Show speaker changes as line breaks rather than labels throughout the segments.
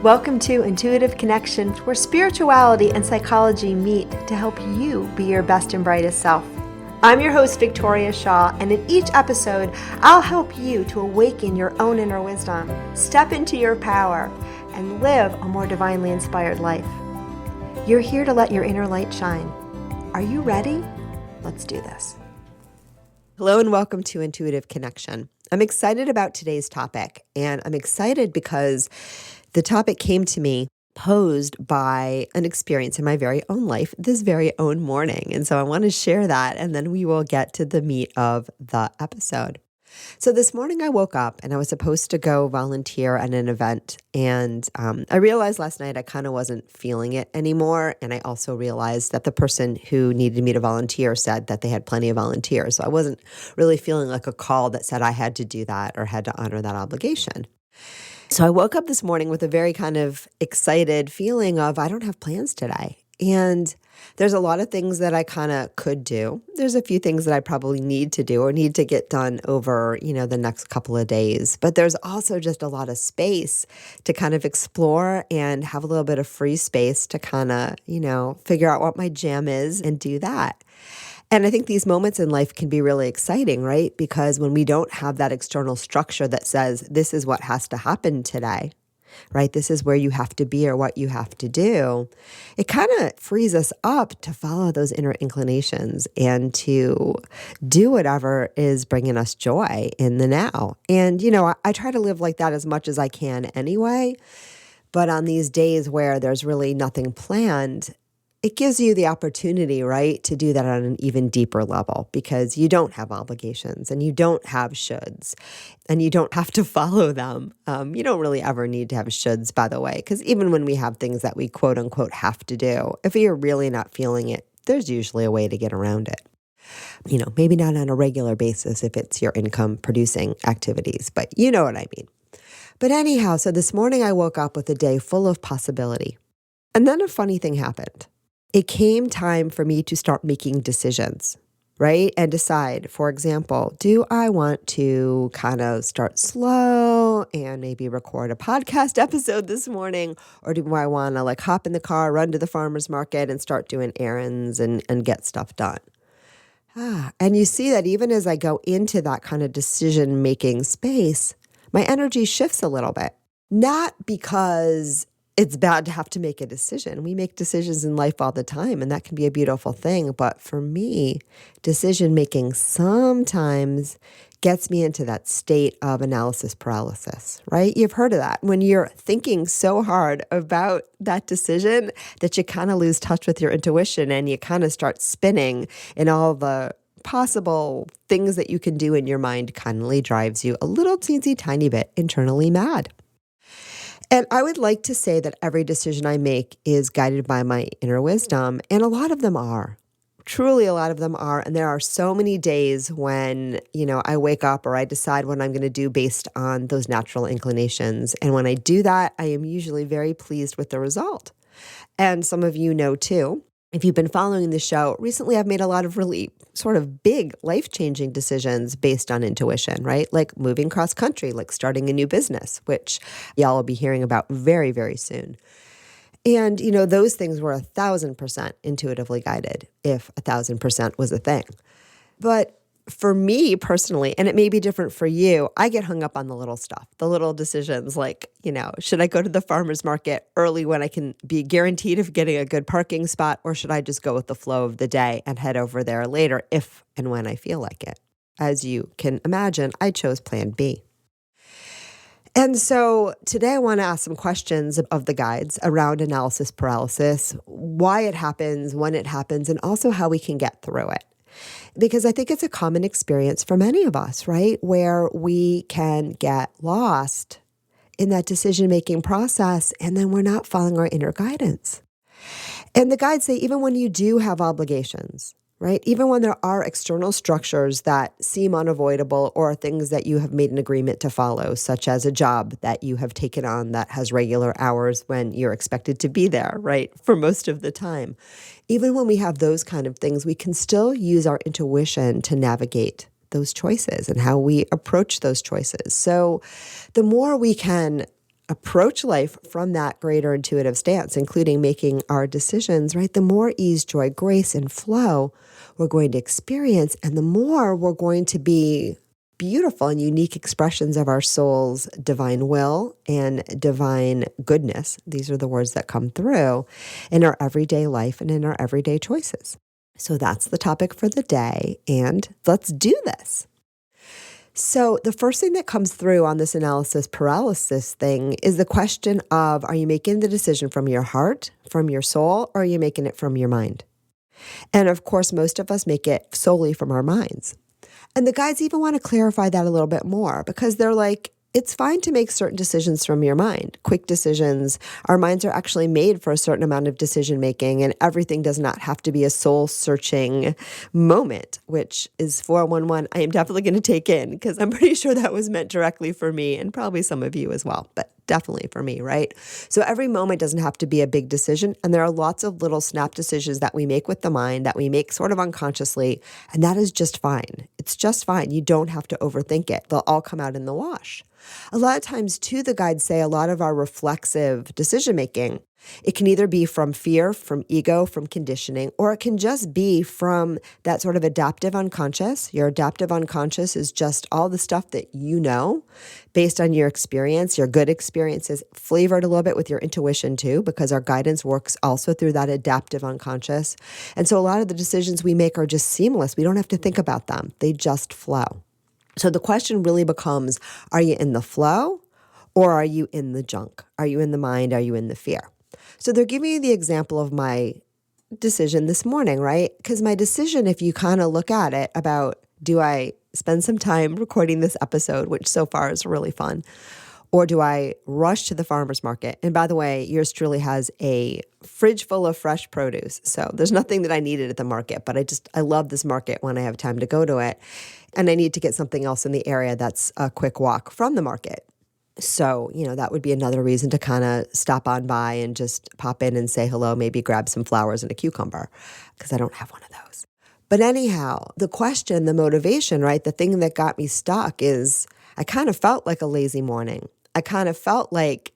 Welcome to Intuitive Connection, where spirituality and psychology meet to help you be your best and brightest self. I'm your host, Victoria Shaw, and in each episode, I'll help you to awaken your own inner wisdom, step into your power, and live a more divinely inspired life. You're here to let your inner light shine. Are you ready? Let's do this. Hello and welcome to Intuitive Connection. I'm excited about today's topic, and I'm excited because the topic came to me posed by an experience in my very own life this very own morning. And so I want to share that, and then we will get to the meat of the episode. So this morning I woke up and I was supposed to go volunteer at an event. And I realized last night I kind of wasn't feeling it anymore. And I also realized that the person who needed me to volunteer said that they had plenty of volunteers. So I wasn't really feeling like a call that said I had to do that or had to honor that obligation. So I woke up this morning with a very kind of excited feeling of I don't have plans today. And there's a lot of things that I kind of could do. There's a few things that I probably need to do or need to get done over, the next couple of days. But there's also just a lot of space to kind of explore and have a little bit of free space to kind of, figure out what my jam is and do that. And I think these moments in life can be really exciting, right? Because when we don't have that external structure that says, this is what has to happen today, right? This is where you have to be or what you have to do. It kind of frees us up to follow those inner inclinations and to do whatever is bringing us joy in the now. And, I try to live like that as much as I can anyway. But on these days where there's really nothing planned, it gives you the opportunity, right, to do that on an even deeper level because you don't have obligations and you don't have shoulds and you don't have to follow them. You don't really ever need to have shoulds, by the way, because even when we have things that we quote unquote have to do, if you're really not feeling it, there's usually a way to get around it. Maybe not on a regular basis if it's your income producing activities, but you know what I mean. But anyhow, so this morning I woke up with a day full of possibility. And then a funny thing happened. It came time for me to start making decisions, right? And decide, for example, do I want to kind of start slow and maybe record a podcast episode this morning? Or do I want to hop in the car, run to the farmer's market and start doing errands and get stuff done? And you see that even as I go into that kind of decision-making space, my energy shifts a little bit. Not because it's bad to have to make a decision. We make decisions in life all the time, and that can be a beautiful thing. But for me, decision making sometimes gets me into that state of analysis paralysis, right? You've heard of that. When you're thinking so hard about that decision that you kind of lose touch with your intuition and you kind of start spinning in all the possible things that you can do in your mind, kindly drives you a little teensy tiny bit internally mad. And I would like to say that every decision I make is guided by my inner wisdom, and a lot of them are. Truly, a lot of them are. And there are so many days when, I wake up or I decide what I'm going to do based on those natural inclinations. And when I do that, I am usually very pleased with the result. And some of you know too, if you've been following the show, recently I've made a lot of really sort of big life-changing decisions based on intuition, right? Like moving cross country, like starting a new business, which y'all will be hearing about very, very soon. And, those things were 1,000% intuitively guided, if 1,000% was a thing. But for me personally, and it may be different for you, I get hung up on the little stuff, the little decisions like, should I go to the farmer's market early when I can be guaranteed of getting a good parking spot, or should I just go with the flow of the day and head over there later if and when I feel like it? As you can imagine, I chose plan B. And so today I want to ask some questions of the guides around analysis paralysis, why it happens, when it happens, and also how we can get through it. Because I think it's a common experience for many of us, right? Where we can get lost in that decision-making process and then we're not following our inner guidance. And the guides say even when you do have obligations, right? Even when there are external structures that seem unavoidable or things that you have made an agreement to follow, such as a job that you have taken on that has regular hours when you're expected to be there, right? For most of the time. Even when we have those kind of things, we can still use our intuition to navigate those choices and how we approach those choices. So the more we can approach life from that greater intuitive stance, including making our decisions, right, the more ease, joy, grace, and flow we're going to experience, and the more we're going to be beautiful and unique expressions of our soul's divine will and divine goodness. These are the words that come through in our everyday life and in our everyday choices. So that's the topic for the day, and let's do this. So the first thing that comes through on this analysis paralysis thing is the question of, are you making the decision from your heart, from your soul, or are you making it from your mind? And of course, most of us make it solely from our minds. And the guides even want to clarify that a little bit more, because they're like, it's fine to make certain decisions from your mind, quick decisions. Our minds are actually made for a certain amount of decision making, and everything does not have to be a soul searching moment, which is 411. I am definitely going to take in, because I'm pretty sure that was meant directly for me and probably some of you as well, but definitely for me, right? So every moment doesn't have to be a big decision. And there are lots of little snap decisions that we make with the mind that we make sort of unconsciously. And that is just fine. It's just fine. You don't have to overthink it. They'll all come out in the wash. A lot of times too, the guides say a lot of our reflexive decision making, it can either be from fear, from ego, from conditioning, or it can just be from that sort of adaptive unconscious. Your adaptive unconscious is just all the stuff that you know based on your experience, your good experiences, flavored a little bit with your intuition too, because our guidance works also through that adaptive unconscious. And so a lot of the decisions we make are just seamless. We don't have to think about them. They just flow. So the question really becomes, are you in the flow or are you in the junk? Are you in the mind? Are you in the fear? So they're giving you the example of my decision this morning, right? Because my decision, if you kind of look at it about, do I spend some time recording this episode, which so far is really fun, or do I rush to the farmer's market? And by the way, yours truly has a fridge full of fresh produce. So there's nothing that I needed at the market, but I love this market when I have time to go to it. And I need to get something else in the area that's a quick walk from the market. So, that would be another reason to kind of stop on by and just pop in and say hello, maybe grab some flowers and a cucumber, because I don't have one of those. But anyhow, the question, the motivation, right? The thing that got me stuck is I kind of felt like a lazy morning. I kind of felt like,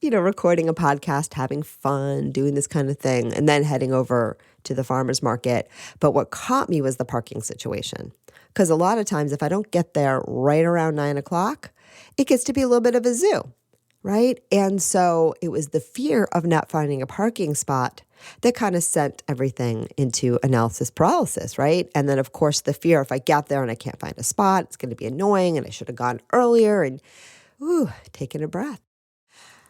recording a podcast, having fun, doing this kind of thing, and then heading over to the farmer's market. But what caught me was the parking situation. Because a lot of times, if I don't get there right around 9 o'clock, it gets to be a little bit of a zoo, right? And so it was the fear of not finding a parking spot that kind of sent everything into analysis paralysis, right? And then, of course, the fear, if I get there and I can't find a spot, it's going to be annoying and I should have gone earlier, and taking a breath.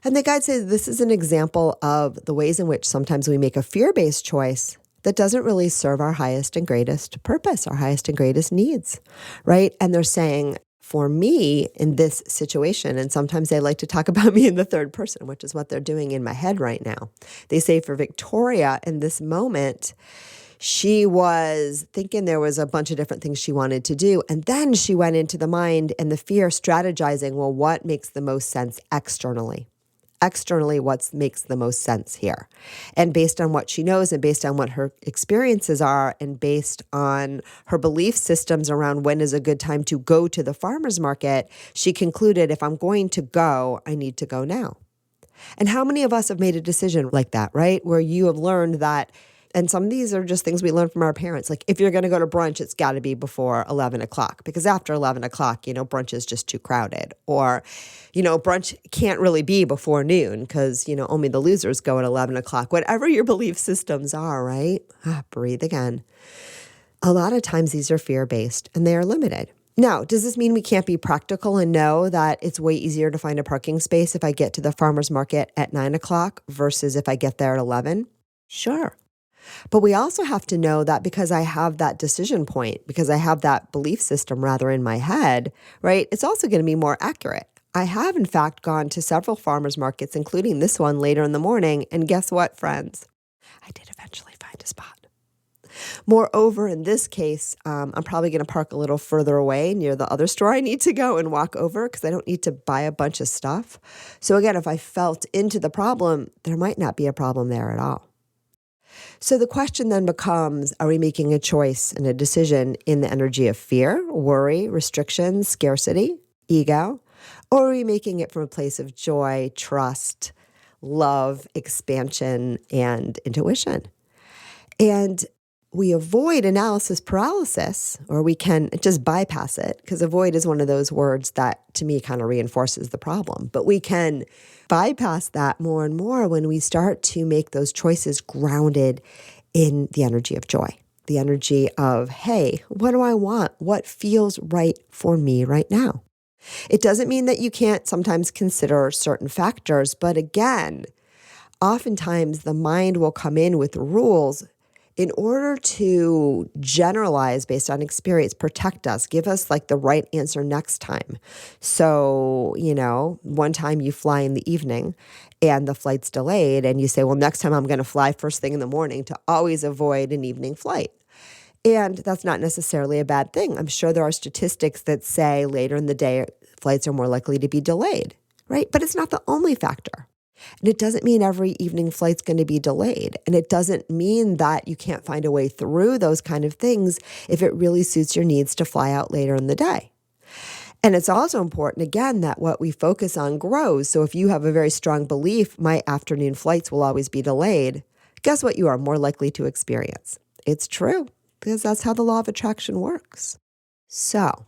And the guide says this is an example of the ways in which sometimes we make a fear-based choice that doesn't really serve our highest and greatest purpose, our highest and greatest needs, right? And they're saying, for me in this situation, and sometimes they like to talk about me in the third person, which is what they're doing in my head right now. They say for Victoria in this moment, she was thinking there was a bunch of different things she wanted to do. And then she went into the mind and the fear strategizing, well, what makes the most sense externally? Externally, what makes the most sense here? And based on what she knows and based on what her experiences are and based on her belief systems around when is a good time to go to the farmer's market, she concluded, if I'm going to go, I need to go now. And how many of us have made a decision like that, right? Where you have learned that, and some of these are just things we learn from our parents. Like if you're going to go to brunch, it's got to be before 11 o'clock because after 11 o'clock, brunch is just too crowded. Or, brunch can't really be before noon because, only the losers go at 11 o'clock. Whatever your belief systems are, right? Breathe again. A lot of times these are fear-based and they are limited. Now, does this mean we can't be practical and know that it's way easier to find a parking space if I get to the farmer's market at 9 o'clock versus if I get there at 11? Sure. But we also have to know that because I have that decision point, because I have that belief system rather in my head, right, it's also going to be more accurate. I have, in fact, gone to several farmers markets, including this one later in the morning. And guess what, friends? I did eventually find a spot. Moreover, in this case, I'm probably going to park a little further away near the other store I need to go and walk over because I don't need to buy a bunch of stuff. So again, if I felt into the problem, there might not be a problem there at all. So the question then becomes, are we making a choice and a decision in the energy of fear, worry, restriction, scarcity, ego? Or are we making it from a place of joy, trust, love, expansion, and intuition? And we avoid analysis paralysis, or we can just bypass it, because avoid is one of those words that to me kind of reinforces the problem. But we can bypass that more and more when we start to make those choices grounded in the energy of joy, the energy of, hey, what do I want? What feels right for me right now? It doesn't mean that you can't sometimes consider certain factors, but again, oftentimes the mind will come in with rules in order to generalize based on experience, protect us, give us like the right answer next time. So, one time you fly in the evening and the flight's delayed and you say, well, next time I'm going to fly first thing in the morning to always avoid an evening flight. And that's not necessarily a bad thing. I'm sure there are statistics that say later in the day, flights are more likely to be delayed, right? But it's not the only factor. And it doesn't mean every evening flight's going to be delayed. And it doesn't mean that you can't find a way through those kind of things if it really suits your needs to fly out later in the day. And it's also important, again, that what we focus on grows. So if you have a very strong belief, my afternoon flights will always be delayed, guess what you are more likely to experience? It's true, because that's how the law of attraction works. So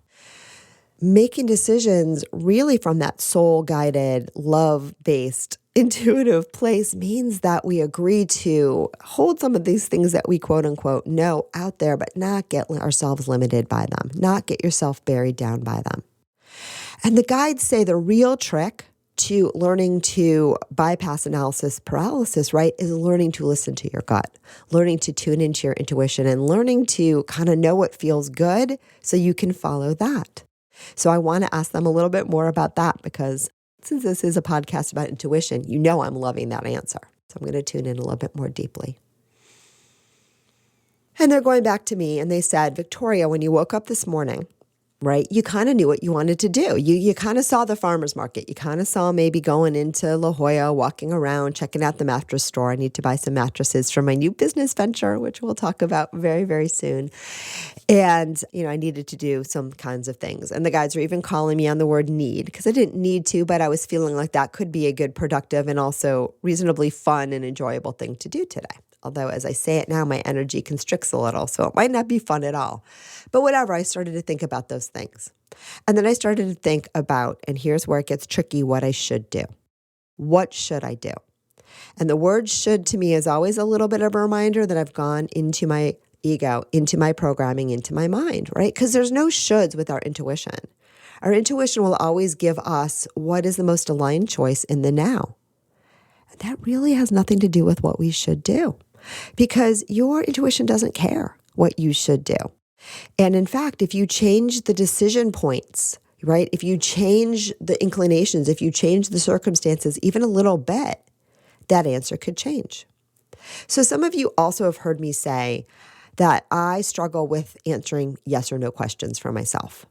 making decisions really from that soul-guided, love-based, intuitive place means that we agree to hold some of these things that we quote unquote know out there, but not get ourselves limited by them, not get yourself buried down by them. And the guides say the real trick to learning to bypass analysis paralysis, right, is learning to listen to your gut, learning to tune into your intuition, and learning to kind of know what feels good so you can follow that. So I want to ask them a little bit more about that, because since this is a podcast about intuition, I'm loving that answer. So I'm going to tune in a little bit more deeply. And they're going back to me and they said, Victoria, when you woke up this morning, right, you kind of knew what you wanted to do. You kind of saw the farmer's market. You kind of saw maybe going into La Jolla, walking around, checking out the mattress store. I need to buy some mattresses for my new business venture, which we'll talk about very, very soon. And, I needed to do some kinds of things. And the guides were even calling me on the word need, because I didn't need to, but I was feeling like that could be a good, productive, and also reasonably fun and enjoyable thing to do today. Although as I say it now, my energy constricts a little, so it might not be fun at all. But whatever, I started to think about those things. And then I started to think about, and here's where it gets tricky, what I should do. What should I do? And the word should to me is always a little bit of a reminder that I've gone into my ego, into my programming, into my mind, right? Because there's no shoulds with our intuition. Our intuition will always give us what is the most aligned choice in the now. And that really has nothing to do with what we should do, because your intuition doesn't care what you should do. And in fact, if you change the decision points, right? If you change the inclinations, if you change the circumstances even a little bit, that answer could change. So some of you also have heard me say that I struggle with answering yes or no questions for myself,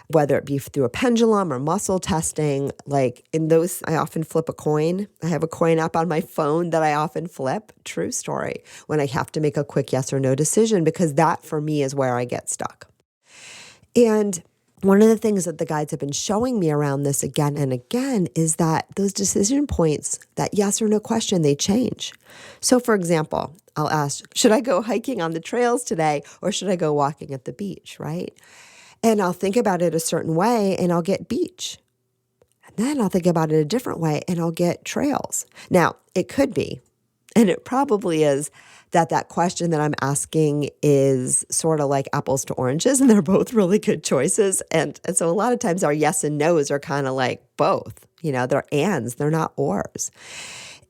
whether it be through a pendulum or muscle testing. Like in those, I often flip a coin. I have a coin app on my phone that I often flip. True story. When I have to make a quick yes or no decision, because that for me is where I get stuck. And one of the things that the guides have been showing me around this again and again is that those decision points, that yes or no question, they change. So for example, I'll ask, should I go hiking on the trails today or should I go walking at the beach, right? And I'll think about it a certain way and I'll get beach. And then I'll think about it a different way and I'll get trails. Now, it could be, and it probably is, that question that I'm asking is sort of like apples to oranges, and they're both really good choices. And so a lot of times our yes and no's are kind of like both, they're ands, they're not ors.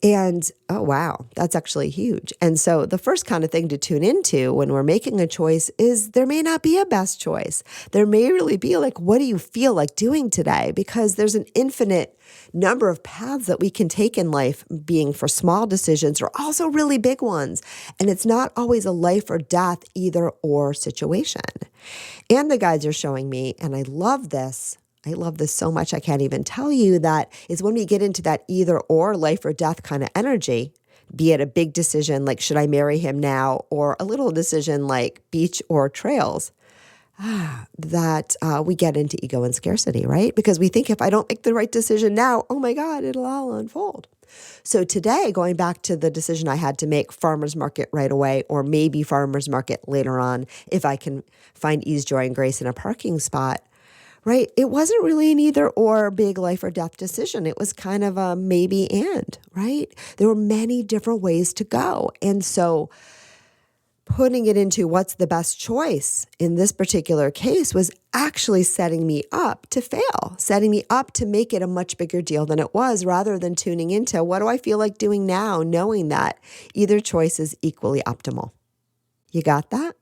And, oh, wow, that's actually huge. And so the first kind of thing to tune into when we're making a choice is there may not be a best choice. There may really be like, what do you feel like doing today? Because there's an infinite number of paths that we can take in life, being for small decisions or also really big ones. And it's not always a life or death either or situation. And the guides are showing me, and I love this so much, I can't even tell you, that is when we get into that either or life or death kind of energy, be it a big decision like, should I marry him now? Or a little decision like beach or trails. that we get into ego and scarcity, right? Because we think if I don't make the right decision now, oh my God, it'll all unfold. So today, going back to the decision I had to make, farmer's market right away, or maybe farmer's market later on, if I can find ease, joy, and grace in a parking spot, right? It wasn't really an either or big life or death decision. It was kind of a maybe and, right? There were many different ways to go. And so putting it into what's the best choice in this particular case was actually setting me up to fail, setting me up to make it a much bigger deal than it was, rather than tuning into what do I feel like doing now, knowing that either choice is equally optimal. You got that?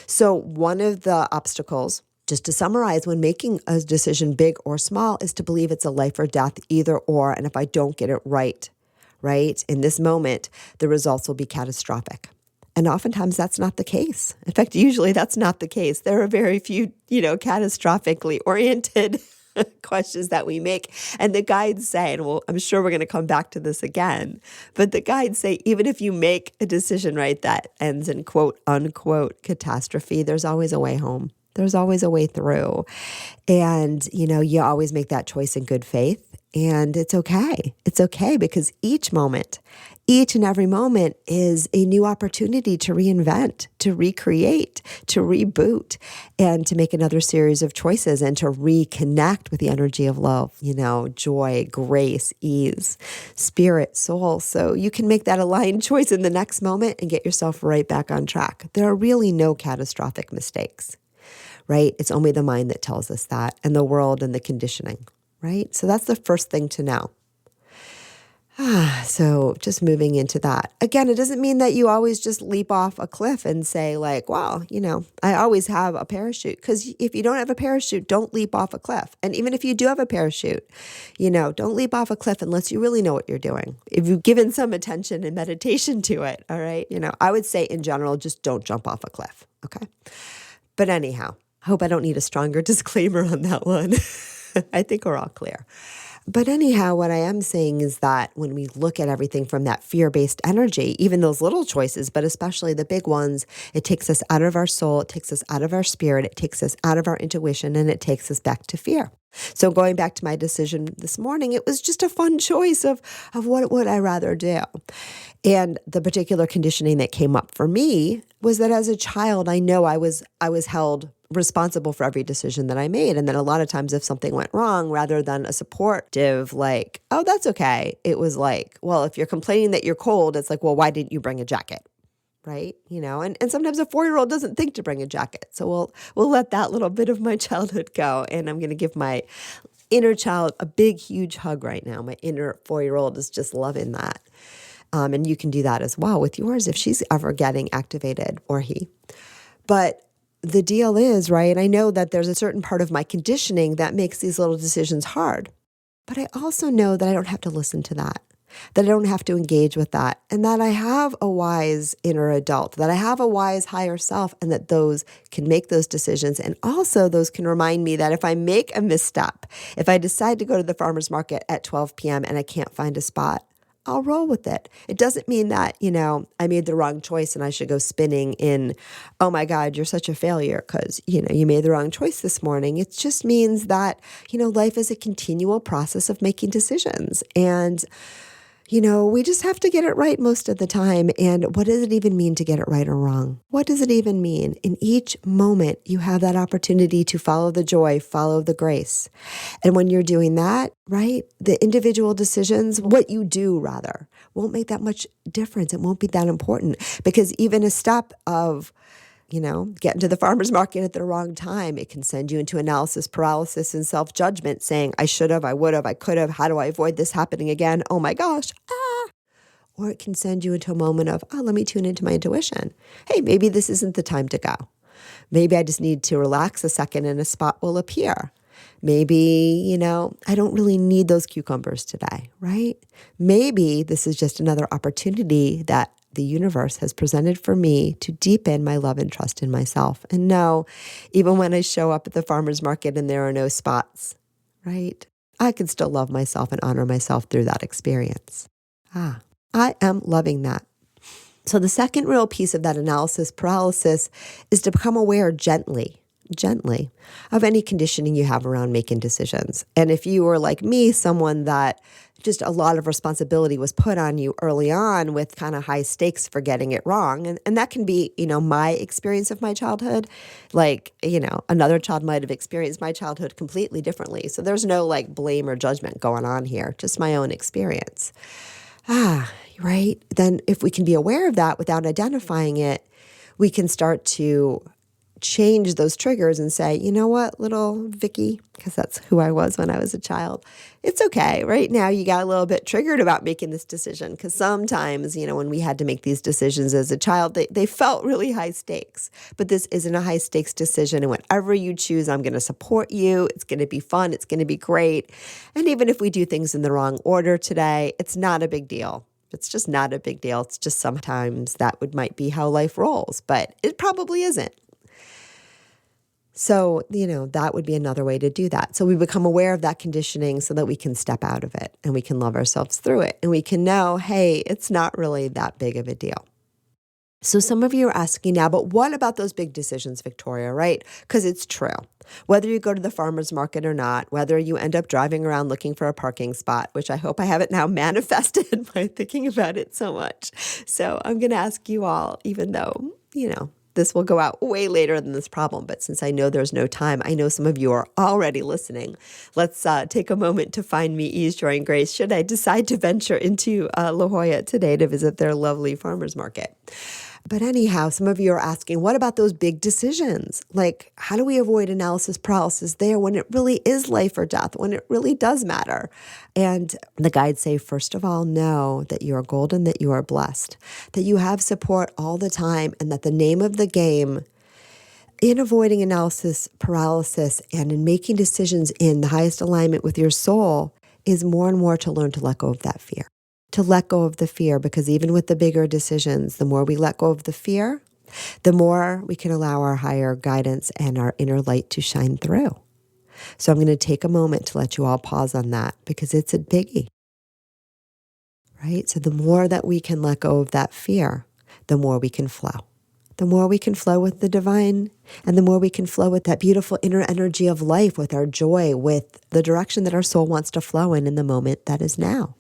So one of the obstacles, just to summarize, when making a decision big or small, is to believe it's a life or death, either or. And if I don't get it right, in this moment, the results will be catastrophic. And oftentimes that's not the case. In fact, usually that's not the case. There are very few, catastrophically oriented questions that we make. And the guides say, and I'm sure we're going to come back to this again, but the guides say, even if you make a decision, right, that ends in quote unquote catastrophe, there's always a way home. There's always a way through. And, you always make that choice in good faith. And it's okay. It's okay because each and every moment is a new opportunity to reinvent, to recreate, to reboot, and to make another series of choices and to reconnect with the energy of love, joy, grace, ease, spirit, soul. So you can make that aligned choice in the next moment and get yourself right back on track. There are really no catastrophic mistakes, right? It's only the mind that tells us that, and the world and the conditioning, right? So that's the first thing to know. So just moving into that. Again, it doesn't mean that you always just leap off a cliff and say like, wow, I always have a parachute. Because if you don't have a parachute, don't leap off a cliff. And even if you do have a parachute, don't leap off a cliff unless you really know what you're doing. If you've given some attention and meditation to it, all right? I would say in general, just don't jump off a cliff, okay? But anyhow, I hope I don't need a stronger disclaimer on that one. I think we're all clear. But anyhow, what I am saying is that when we look at everything from that fear-based energy, even those little choices, but especially the big ones, it takes us out of our soul, it takes us out of our spirit, it takes us out of our intuition, and it takes us back to fear. So going back to my decision this morning, it was just a fun choice of what would I rather do. And the particular conditioning that came up for me was that as a child, I know I was held responsible for every decision that I made. And then a lot of times if something went wrong, rather than a supportive, like, oh, that's okay, it was like, well, if you're complaining that you're cold, it's like, well, why didn't you bring a jacket? Right? And sometimes a 4-year-old doesn't think to bring a jacket. So we'll let that little bit of my childhood go. And I'm going to give my inner child a big, huge hug right now. My inner 4-year-old is just loving that. And you can do that as well with yours if she's ever getting activated, or he. But the deal is, right, I know that there's a certain part of my conditioning that makes these little decisions hard. But I also know that I don't have to listen to that I don't have to engage with that, and that I have a wise inner adult, that I have a wise higher self, and that those can make those decisions. And also those can remind me that if I make a misstep, if I decide to go to the farmer's market at 12 p.m. and I can't find a spot, I'll roll with it. It doesn't mean that, I made the wrong choice and I should go spinning in, oh my God, you're such a failure because, you made the wrong choice this morning. It just means that, life is a continual process of making decisions. And we just have to get it right most of the time. And what does it even mean to get it right or wrong? What does it even mean? In each moment, you have that opportunity to follow the joy, follow the grace. And when you're doing that, right, the individual decisions, what you do rather, won't make that much difference. It won't be that important because even a step of getting to the farmer's market at the wrong time, it can send you into analysis paralysis and self-judgment saying, I should have, I would have, I could have, how do I avoid this happening again? Oh my gosh, Or it can send you into a moment of, let me tune into my intuition. Hey, maybe this isn't the time to go. Maybe I just need to relax a second and a spot will appear. Maybe, I don't really need those cucumbers today, right? Maybe this is just another opportunity that the universe has presented for me to deepen my love and trust in myself. And know, even when I show up at the farmer's market and there are no spots, right? I can still love myself and honor myself through that experience. I am loving that. So the second real piece of that analysis paralysis is to become aware gently gently, of any conditioning you have around making decisions. And if you were like me, someone that just a lot of responsibility was put on you early on with kind of high stakes for getting it wrong. And that can be, my experience of my childhood. Like, another child might have experienced my childhood completely differently. So there's no like blame or judgment going on here, just my own experience. Right? Then if we can be aware of that without identifying it, we can start to change those triggers and say, you know what, little Vicky, because that's who I was when I was a child. It's okay. Right now, you got a little bit triggered about making this decision because sometimes, when we had to make these decisions as a child, they felt really high stakes. But this isn't a high stakes decision. And whatever you choose, I'm going to support you. It's going to be fun. It's going to be great. And even if we do things in the wrong order today, it's not a big deal. It's just not a big deal. It's just sometimes that might be how life rolls, but it probably isn't. So, that would be another way to do that. So we become aware of that conditioning so that we can step out of it and we can love ourselves through it. And we can know, hey, it's not really that big of a deal. So some of you are asking now, but what about those big decisions, Victoria, right? Because it's true. Whether you go to the farmer's market or not, whether you end up driving around looking for a parking spot, which I hope I haven't now manifested by thinking about it so much. So I'm going to ask you all, even though, this will go out way later than this problem, but since I know there's no time, I know some of you are already listening. Let's take a moment to find me ease, joy, and grace should I decide to venture into La Jolla today to visit their lovely farmer's market. But anyhow, some of you are asking, what about those big decisions? Like, how do we avoid analysis paralysis there when it really is life or death, when it really does matter? And the guides say, first of all, know that you are golden, that you are blessed, that you have support all the time, and that the name of the game in avoiding analysis paralysis and in making decisions in the highest alignment with your soul is more and more to learn to let go of that fear. To let go of the fear, because even with the bigger decisions, the more we let go of the fear, the more we can allow our higher guidance and our inner light to shine through. So I'm going to take a moment to let you all pause on that because it's a biggie, right? So the more that we can let go of that fear, the more we can flow. The more we can flow with the divine, and the more we can flow with that beautiful inner energy of life, with our joy, with the direction that our soul wants to flow in the moment that is now.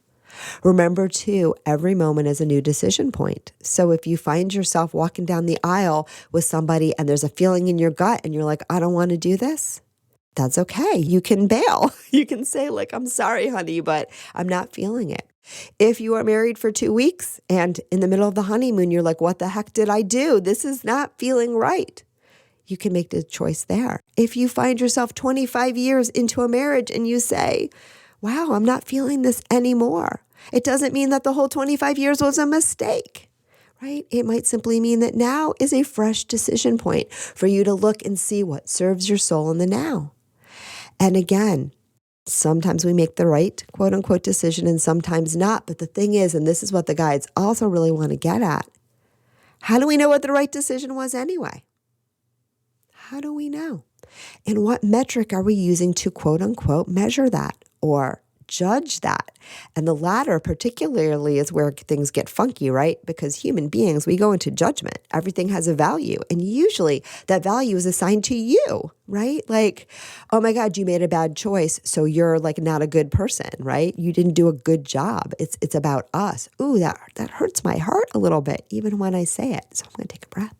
Remember, too, every moment is a new decision point. So if you find yourself walking down the aisle with somebody and there's a feeling in your gut and you're like, I don't want to do this, that's okay. You can bail. You can say, like, I'm sorry, honey, but I'm not feeling it. If you are married for 2 weeks and in the middle of the honeymoon, you're like, what the heck did I do? This is not feeling right. You can make the choice there. If you find yourself 25 years into a marriage and you say, wow, I'm not feeling this anymore. It doesn't mean that the whole 25 years was a mistake, right? It might simply mean that now is a fresh decision point for you to look and see what serves your soul in the now. And again, sometimes we make the right quote unquote decision and sometimes not. But the thing is, and this is what the guides also really want to get at, how do we know what the right decision was anyway? How do we know? And what metric are we using to quote unquote measure that or judge that? And the latter particularly is where things get funky, right? Because human beings, we go into judgment. Everything has a value. And usually that value is assigned to you, right? Like, oh my God, you made a bad choice. So you're like not a good person, right? You didn't do a good job. It's about us. Ooh, that hurts my heart a little bit, even when I say it. So I'm going to take a breath.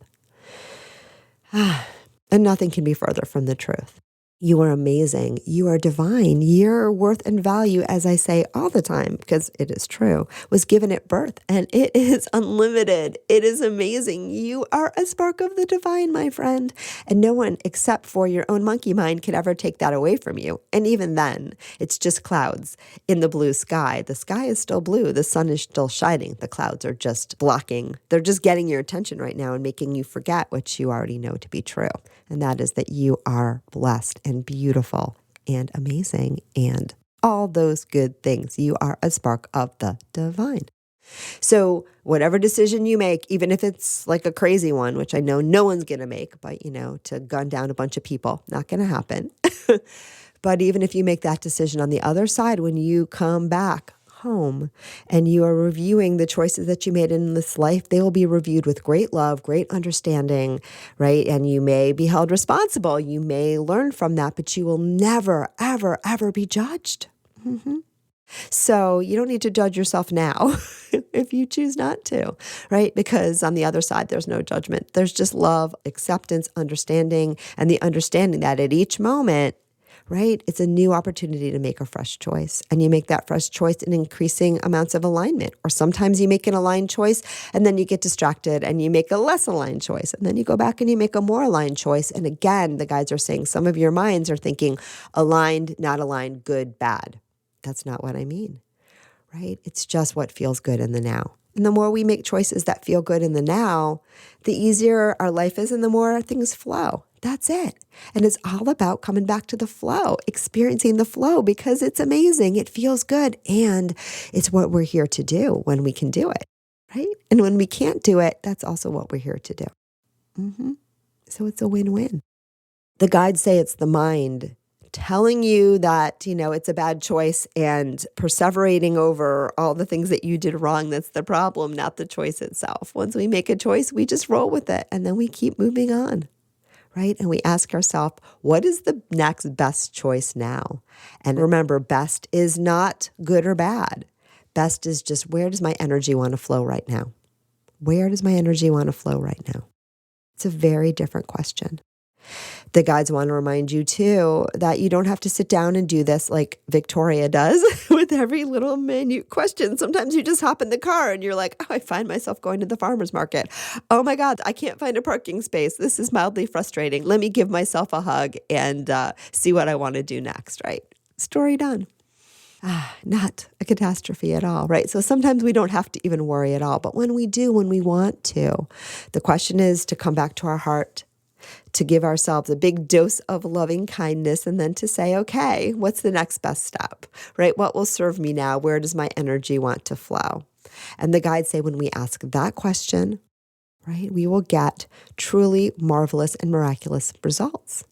And nothing can be further from the truth. You are amazing. You are divine. Your worth and value, as I say all the time, because it is true, was given at birth and it is unlimited. It is amazing. You are a spark of the divine, my friend. And no one except for your own monkey mind can ever take that away from you. And even then, it's just clouds in the blue sky. The sky is still blue. The sun is still shining. The clouds are just blocking. They're just getting your attention right now and making you forget what you already know to be true. And that is that you are blessed and beautiful and amazing and all those good things. You are a spark of the divine. So whatever decision you make, even if it's like a crazy one, which I know no one's going to make, but to gun down a bunch of people, not going to happen. But even if you make that decision on the other side, when you come back home and you are reviewing the choices that you made in this life, they will be reviewed with great love, great understanding, right? And you may be held responsible. You may learn from that, but you will never, ever, ever be judged. So you don't need to judge yourself now if you choose not to, right? Because on the other side, there's no judgment. There's just love, acceptance, understanding, and the understanding that at each moment, right, it's a new opportunity to make a fresh choice. And you make that fresh choice in increasing amounts of alignment. Or sometimes you make an aligned choice and then you get distracted and you make a less aligned choice. And then you go back and you make a more aligned choice. And again, the guides are saying some of your minds are thinking aligned, not aligned, good, bad. That's not what I mean, right? It's just what feels good in the now. And the more we make choices that feel good in the now, the easier our life is and the more things flow. That's it. And it's all about coming back to the flow, experiencing the flow because it's amazing. It feels good. And it's what we're here to do when we can do it, right? And when we can't do it, that's also what we're here to do. So it's a win-win. The guides say it's the mind telling you that, it's a bad choice and perseverating over all the things that you did wrong. That's the problem, not the choice itself. Once we make a choice, we just roll with it and then we keep moving on, right? And we ask ourselves, what is the next best choice now? And remember, best is not good or bad. Best is just, where does my energy want to flow right now? Where does my energy want to flow right now? It's a very different question. The guides want to remind you too that you don't have to sit down and do this like Victoria does with every little minute question. Sometimes you just hop in the car and you're like, I find myself going to the farmer's market. Oh my God, I can't find a parking space. This is mildly frustrating. Let me give myself a hug and see what I want to do next, right? Story done. Not a catastrophe at all, right? So sometimes we don't have to even worry at all. But when we do, when we want to, the question is to come back to our heart, to give ourselves a big dose of loving kindness and then to say, okay, what's the next best step, right? What will serve me now? Where does my energy want to flow? And the guides say when we ask that question, right, we will get truly marvelous and miraculous results.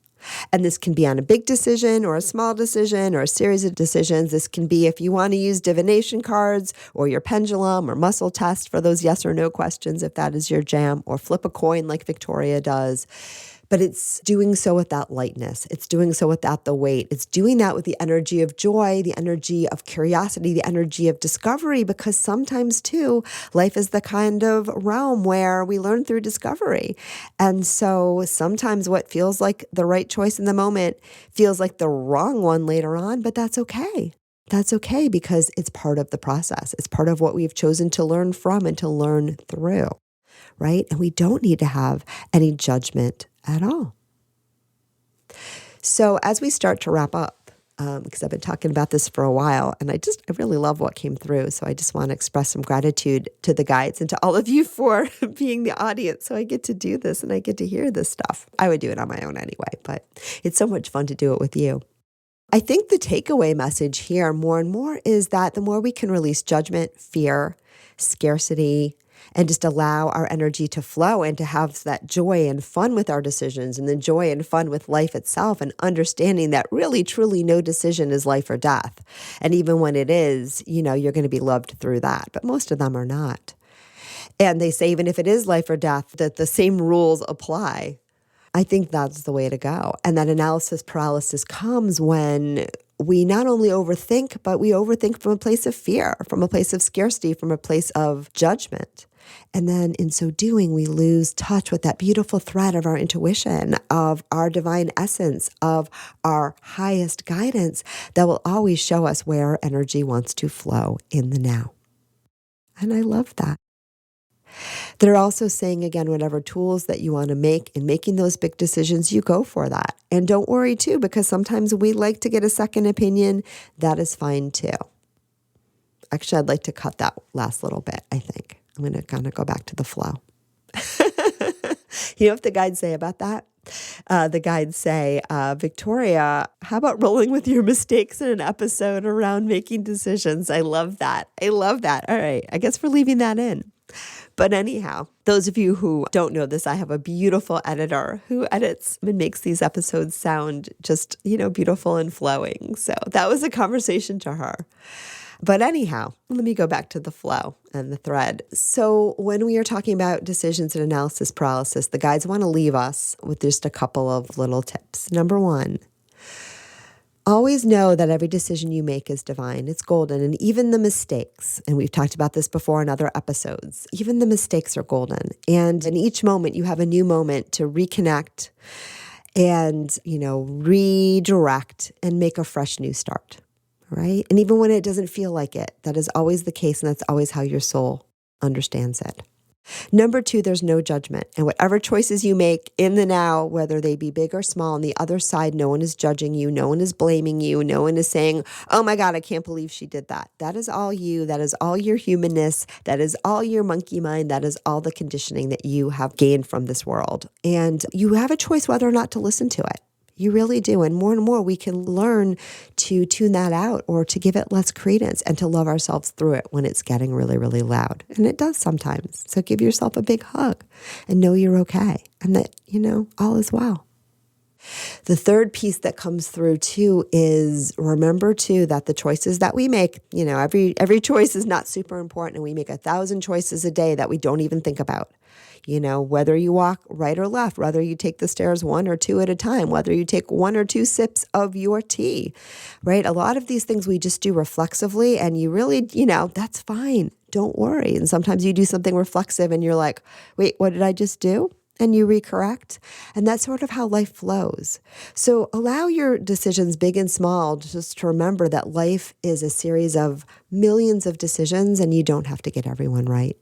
And this can be on a big decision or a small decision or a series of decisions. This can be if you want to use divination cards or your pendulum or muscle test for those yes or no questions, if that is your jam, or flip a coin like Victoria does. But it's doing so without lightness. It's doing so without the weight. It's doing that with the energy of joy, the energy of curiosity, the energy of discovery, because sometimes too, life is the kind of realm where we learn through discovery. And so sometimes what feels like the right choice in the moment feels like the wrong one later on, but that's okay. That's okay because it's part of the process. It's part of what we've chosen to learn from and to learn through, right? And we don't need to have any judgment at all. So as we start to wrap up, because I've been talking about this for a while, and I really love what came through. So I just want to express some gratitude to the guides and to all of you for being the audience. So I get to do this and I get to hear this stuff. I would do it on my own anyway, but it's so much fun to do it with you. I think the takeaway message here more and more is that the more we can release judgment, fear, scarcity, and just allow our energy to flow and to have that joy and fun with our decisions and the joy and fun with life itself, and understanding that really, truly no decision is life or death. And even when it is, you're going to be loved through that. But most of them are not. And they say even if it is life or death, that the same rules apply. I think that's the way to go. And that analysis paralysis comes when we not only overthink, but we overthink from a place of fear, from a place of scarcity, from a place of judgment. And then in so doing, we lose touch with that beautiful thread of our intuition, of our divine essence, of our highest guidance that will always show us where our energy wants to flow in the now. And I love that. They're also saying, again, whatever tools that you want to make in making those big decisions, you go for that. And don't worry too, because sometimes we like to get a second opinion. That is fine too. Actually, I'd like to cut that last little bit, I think. I'm going to kind of go back to the flow. You know what the guides say about that? The guides say, Victoria, how about rolling with your mistakes in an episode around making decisions? I love that. I love that. All right. I guess we're leaving that in. But anyhow, those of you who don't know this, I have a beautiful editor who edits and makes these episodes sound just, beautiful and flowing. So that was a conversation to her. But anyhow, let me go back to the flow and the thread. So when we are talking about decisions and analysis paralysis, the guides want to leave us with just a couple of little tips. Number one, always know that every decision you make is divine. It's golden. And even the mistakes, and we've talked about this before in other episodes, even the mistakes are golden. And in each moment, you have a new moment to reconnect and, redirect and make a fresh new start, right? And even when it doesn't feel like it, that is always the case. And that's always how your soul understands it. Number two, there's no judgment. And whatever choices you make in the now, whether they be big or small, on the other side, no one is judging you. No one is blaming you. No one is saying, oh my God, I can't believe she did that. That is all you. That is all your humanness. That is all your monkey mind. That is all the conditioning that you have gained from this world. And you have a choice whether or not to listen to it. You really do. And more we can learn to tune that out or to give it less credence and to love ourselves through it when it's getting really, really loud. And it does sometimes. So give yourself a big hug and know you're okay and that, all is well. The third piece that comes through too is remember too that the choices that we make, every choice is not super important, and we make 1,000 choices a day that we don't even think about. Whether you walk right or left, whether you take the stairs one or two at a time, whether you take one or two sips of your tea, right? A lot of these things we just do reflexively, and you really, that's fine. Don't worry. And sometimes you do something reflexive and you're like, wait, what did I just do? And you recorrect. And that's sort of how life flows. So allow your decisions, big and small, just to remember that life is a series of millions of decisions, and you don't have to get everyone right.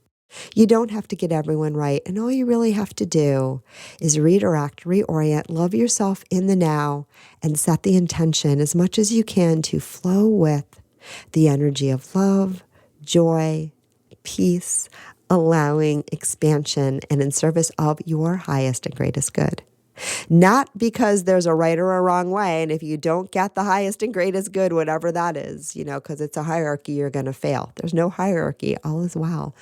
You don't have to get everyone right. And all you really have to do is redirect, reorient, love yourself in the now, and set the intention as much as you can to flow with the energy of love, joy, peace, allowing, expansion, and in service of your highest and greatest good. Not because there's a right or a wrong way. And if you don't get the highest and greatest good, whatever that is, because it's a hierarchy, you're going to fail. There's no hierarchy. All is well.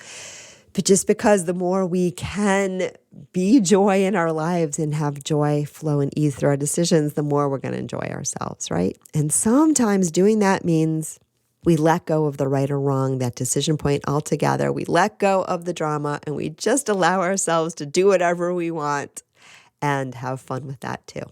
But just because the more we can be joy in our lives and have joy flow and ease through our decisions, the more we're going to enjoy ourselves, right? And sometimes doing that means we let go of the right or wrong, that decision point altogether. We let go of the drama and we just allow ourselves to do whatever we want and have fun with that too.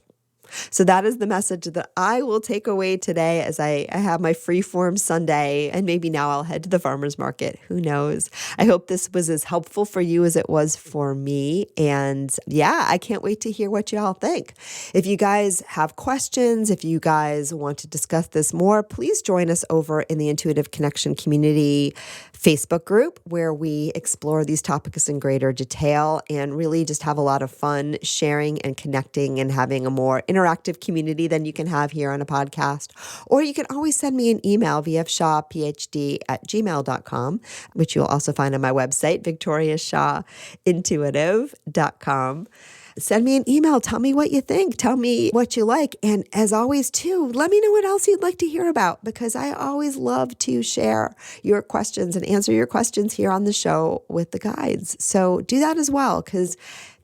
So that is the message that I will take away today as I have my freeform Sunday, and maybe now I'll head to the farmer's market. Who knows? I hope this was as helpful for you as it was for me. And yeah, I can't wait to hear what you all think. If you guys have questions, if you guys want to discuss this more, please join us over in the Intuitive Connection Community Facebook group, where we explore these topics in greater detail and really just have a lot of fun sharing and connecting and having a more interactive community than you can have here on a podcast. Or you can always send me an email, vfshawphd@gmail.com, which you'll also find on my website, victoriashawintuitive.com. Send me an email. Tell me what you think. Tell me what you like. And as always, too, let me know what else you'd like to hear about, because I always love to share your questions and answer your questions here on the show with the guides. So do that as well, because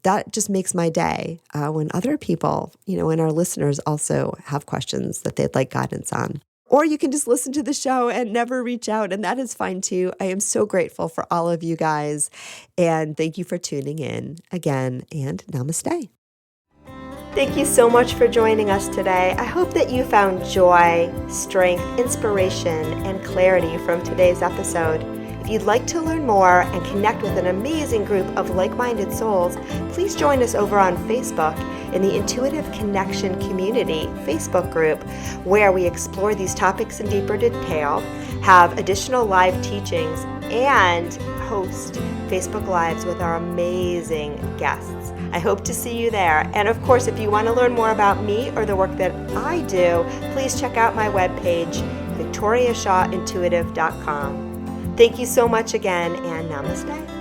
that just makes my day when other people, and our listeners also have questions that they'd like guidance on. Or you can just listen to the show and never reach out, and that is fine too. I am so grateful for all of you guys, and thank you for tuning in again, and namaste. Thank you so much for joining us today. I hope that you found joy, strength, inspiration, and clarity from today's episode. If you'd like to learn more and connect with an amazing group of like-minded souls, please join us over on Facebook in the Intuitive Connection Community Facebook group, where we explore these topics in deeper detail, have additional live teachings, and host Facebook Lives with our amazing guests. I hope to see you there. And of course, if you want to learn more about me or the work that I do, please check out my webpage, victoriashawintuitive.com. Thank you so much again, and namaste.